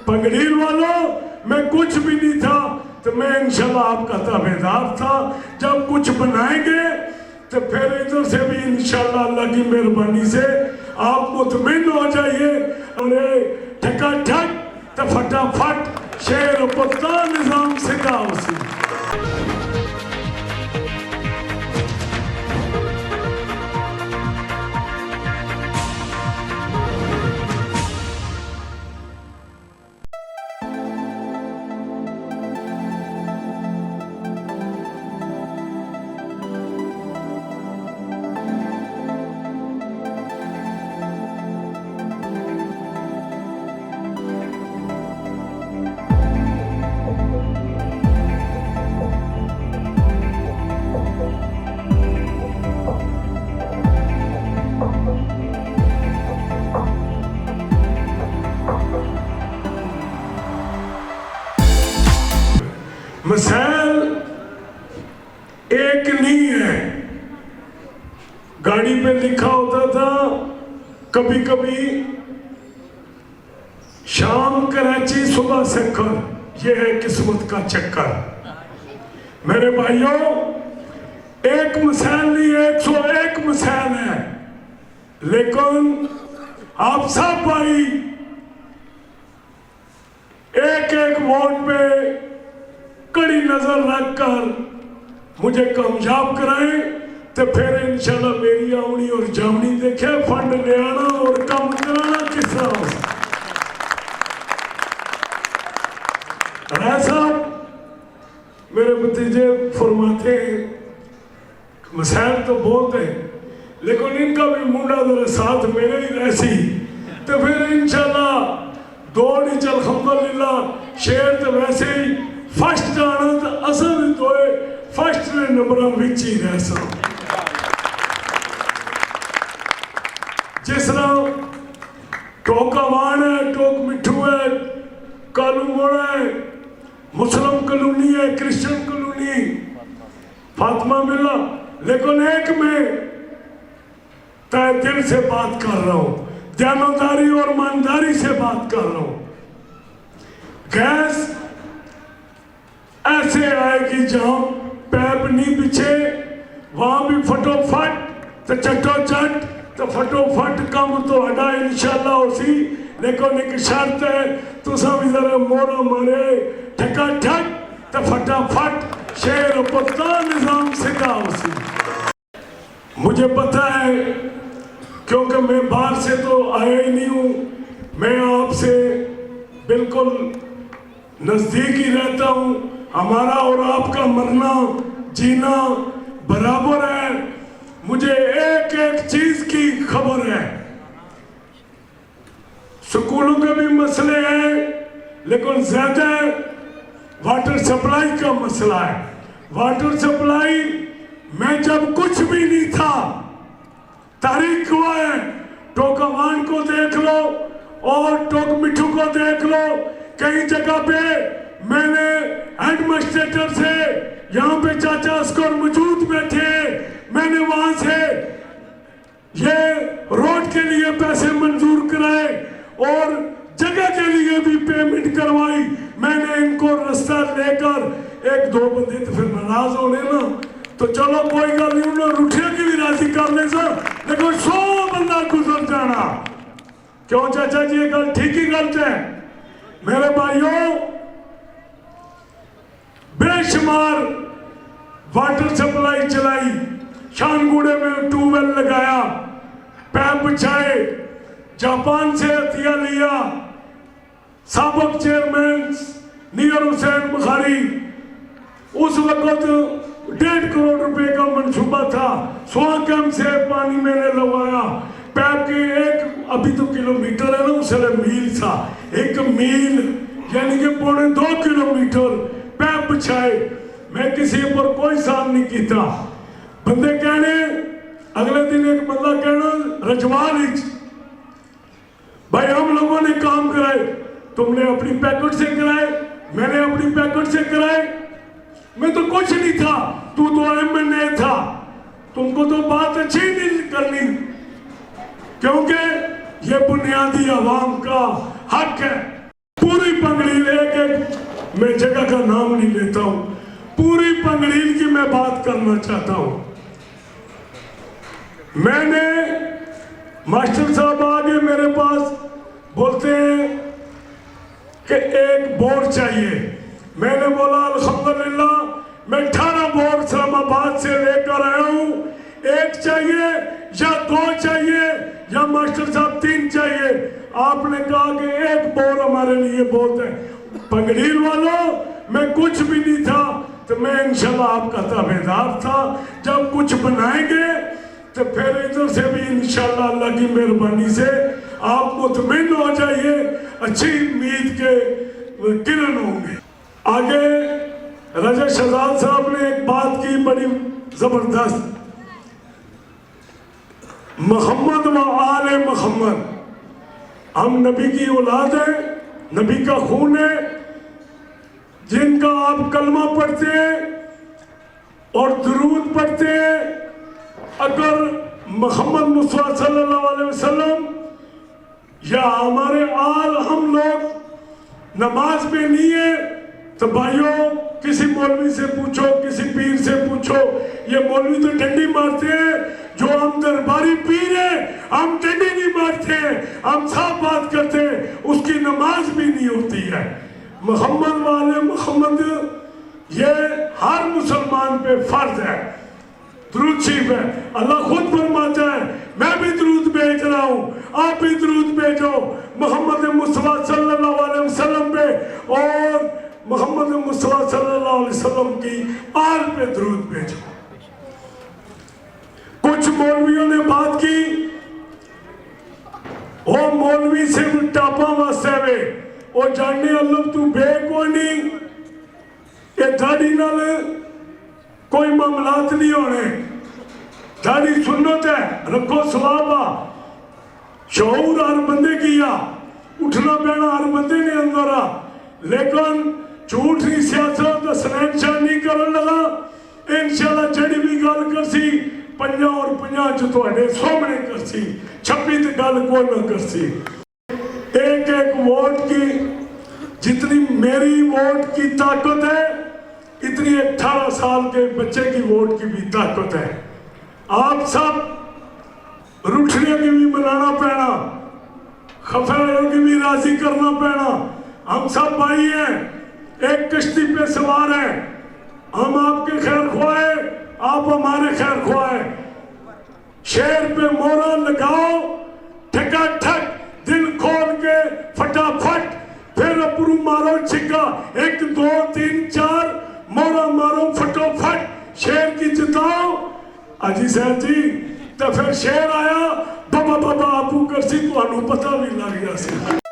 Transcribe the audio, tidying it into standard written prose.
पंगड़ील वालों, मैं कुछ भी नहीं था तो मैं इंशाल्लाह आपका ताबेदार था। जब कुछ बनाएंगे तो फिर इधर से भी इंशाल्लाह अल्लाह की मेहरबानी से आप मुतमिन हो जाइए। अरे ठकाठक तो फटाफट शेर पत्ता निजाम से का उसी। मसाइल एक नहीं है। गाड़ी पे लिखा होता था कभी कभी शाम कराची सुबह सक्कर, ये है किस्मत का चक्कर। मेरे भाइयों, एक मसाइल नहीं, 101 मसाइल है, लेकिन आप सब भाई एक एक वोट पे कड़ी नजर रखकर मुझे कामयाब कराएं तो फिर इंशाल्लाह मेरी आवनी और जावनी देखे फंड ले आना और काम कराना किस तरह से। राय साहब मेरे भतीजे फरमाते हैं मसाइल तो बहुत है, लेकिन इनका भी मुंडा जरा साथ मेरे ही रहसी तो फिर इंशाल्लाह दौड़ ही चल। अल्हम्दुलिल्लाह शेर तो वैसे ही फर्स्ट आना तो असल तो फर्स्ट ने नंबर विच ही रह सो। जिस तरह टोक आवान है, टोक मिठू है, कालू मोड़ा है, मुस्लिम कॉलोनी है, क्रिश्चियन कॉलोनी, फातिमा मिला, लेकिन एक में तय दिल से बात कर रहा हूं, ध्यानदारी और ईमानदारी से बात कर रहा हूं। गैस ऐसे आएगी जहां पैप नहीं बिछे वहां भी फटोफट तो चटोचट तो फटोफट कम तो हटा इंशाल्लाह उसी। लेकिन एक शर्त है, तुसा भी जरा मोरा मारे ठकाठक तो फटाफट शेर पत्ता निजाम से का उसी। मुझे पता है क्योंकि मैं बाहर से तो आया ही नहीं हूं, मैं आपसे बिल्कुल नजदीक ही रहता हूं। हमारा और आपका मरना जीना बराबर है। मुझे एक एक चीज की खबर है। स्कूलों के भी मसले हैं, लेकिन ज्यादा वाटर सप्लाई का मसला है। वाटर सप्लाई में जब कुछ भी नहीं था, तारीख हुआ है, टोकावान को देख लो और टोक मिठू को देख लो, कई जगह पे मैंने एडमिनिस्ट्रेटर से, यहाँ पे चाचा अस्कर मौजूद बैठे, मैंने वहां से ये रोड के लिए पैसे मंजूर कराए और जगह के लिए भी पेमेंट करवाई। मैंने इनको रास्ता लेकर एक दो बंदे तो फिर नाराज होने ना, तो चलो कोई गल नहीं, उन्होंने रुठिया की भी राजी कर ले सर, लेकिन 100 बंदा गुजर जाना। क्यों चाचा जी, ये गल ठीक ही गलत है? मेरे भाइयों, बेशुमार वाटर सप्लाई चलाई, शानगुड़े में ट्यूबवेल लगाया, पैप बिछाए, जापान से हथिया लिया। साबिक चेयरमैन नियर हुसैन बुखारी, उस वक्त 1.5 करोड़ रुपए का मंसूबा था, 100 कैंप से पानी मैंने लगवाया। पैप के एक अभी तो किलोमीटर है ना, उससे मील था, 1 मील यानी कि 2.25 किलोमीटर पैप बिछाए। मैं किसी पर कोई साथ नहीं किया। बंदे कहने, अगले दिन एक बंदा कहना रजवाल भाई हम लोगों ने काम कराए, तुमने अपनी पैकेट से कराए, मैंने अपनी पैकेट से कराए। मैं तो कुछ नहीं था, तू तो एमएनए था, तुमको तो बात अच्छी नहीं करनी, क्योंकि ये बुनियादी आवाम का हक है। पूरी मैं जगह का नाम नहीं लेता हूं, पूरी पंगड़ील की मैं बात करना चाहता हूं। मैंने मास्टर साहब आगे मेरे पास बोलते हैं कि एक बोर्ड चाहिए। मैंने बोला अल्हम्दुलिल्लाह मैं 18 बोर्ड इस्लामाबाद से लेकर आया हूं, एक चाहिए या 2 चाहिए या मास्टर साहब 3 चाहिए। आपने कहा कि एक बोर्ड हमारे लिए बहुत है। पंगड़ील वालों, मैं कुछ भी नहीं था तो मैं इंशाल्लाह आपका ताबेदार था। जब कुछ बनाएंगे तो फिर इधर से भी इंशाल्लाह अल्लाह की मेहरबानी से आप मुतमिन हो जाइए, अच्छी उम्मीद के किरण होंगे। आगे रजा शहजाद साहब ने एक बात की बड़ी जबरदस्त, मोहम्मद व आले मोहम्मद, हम नबी की औलाद है, नबी का खून है। जिनका आप कलमा पढ़ते हैं और दुरूद पढ़ते हैं, अगर मोहम्मद मुस्तफा सल्लल्लाहु अलैहि वसल्लम या हमारे आल हम लोग नमाज में नहीं है तो भाइयों किसी मौलवी से पूछो, किसी पीर से पूछो। ये मौलवी तो डंडी मारते हैं, जो हम दरबारी पीर हैं हम डंडी नहीं मारते हैं, हम साफ बात करते हैं, उसकी नमाज भी नहीं होती है। मोहम्मद वाले मोहम्मद ये हर मुसलमान पे फर्ज है, दुरूद शरीफ है। अल्लाह खुद फरमाता है मैं भी दुरूद भेज रहा हूँ, आप भी दुरूद भेजो मोहम्मद मुस्तफा सल्लल्लाहु अलैहि वसल्लम पे और मोहम्मद मुस्तफा सल्लल्लाहु अलैहि वसल्लम की आल पे दुरूद भेजो। कुछ मौलवियों ने बात की, वो मौलवी सिर्फ टापा वास्ते वे, वो जानने अल्लाह तू बे कोई नहीं, ये दाढ़ी नाल कोई मामलात नहीं होने। दाढ़ी सुन्नत है, रखो सवाब आ, शऊर हर बंदे किया, उठना बैठना हर बंदे ने अंदर आ, लेकिन झूठ की सियासत स्नैपचैट नहीं करने लगा। इंशाल्लाह जड़ी भी गल करसी 50 और 50 च तुहाडे सामने करसी, 26 ते गल कोई ना करसी। एक एक वोट की जितनी मेरी वोट की ताकत है इतनी 18 साल के बच्चे की वोट की भी ताकत है। आप सब रुठने की भी मनाना पैना, खफायों की भी राजी करना पैना। हम सब भाई हैं, एक कश्ती पे सवार हैं, हम आपके खैर ख्वाहे, आप हमारे खैर ख्वाहे। शेर पे मोहरा लगाओ ठकाठक, दिल खोल के फटाफट, फिर अपरू मारो छिक्का, 1 2 3 4 मोहरा मारो फटाफट, शेर की जिताओ। अजी साहब जी तो फिर शेर आया बाबा बाबा आपू करसी, तुहानू पता भी लग गया सी।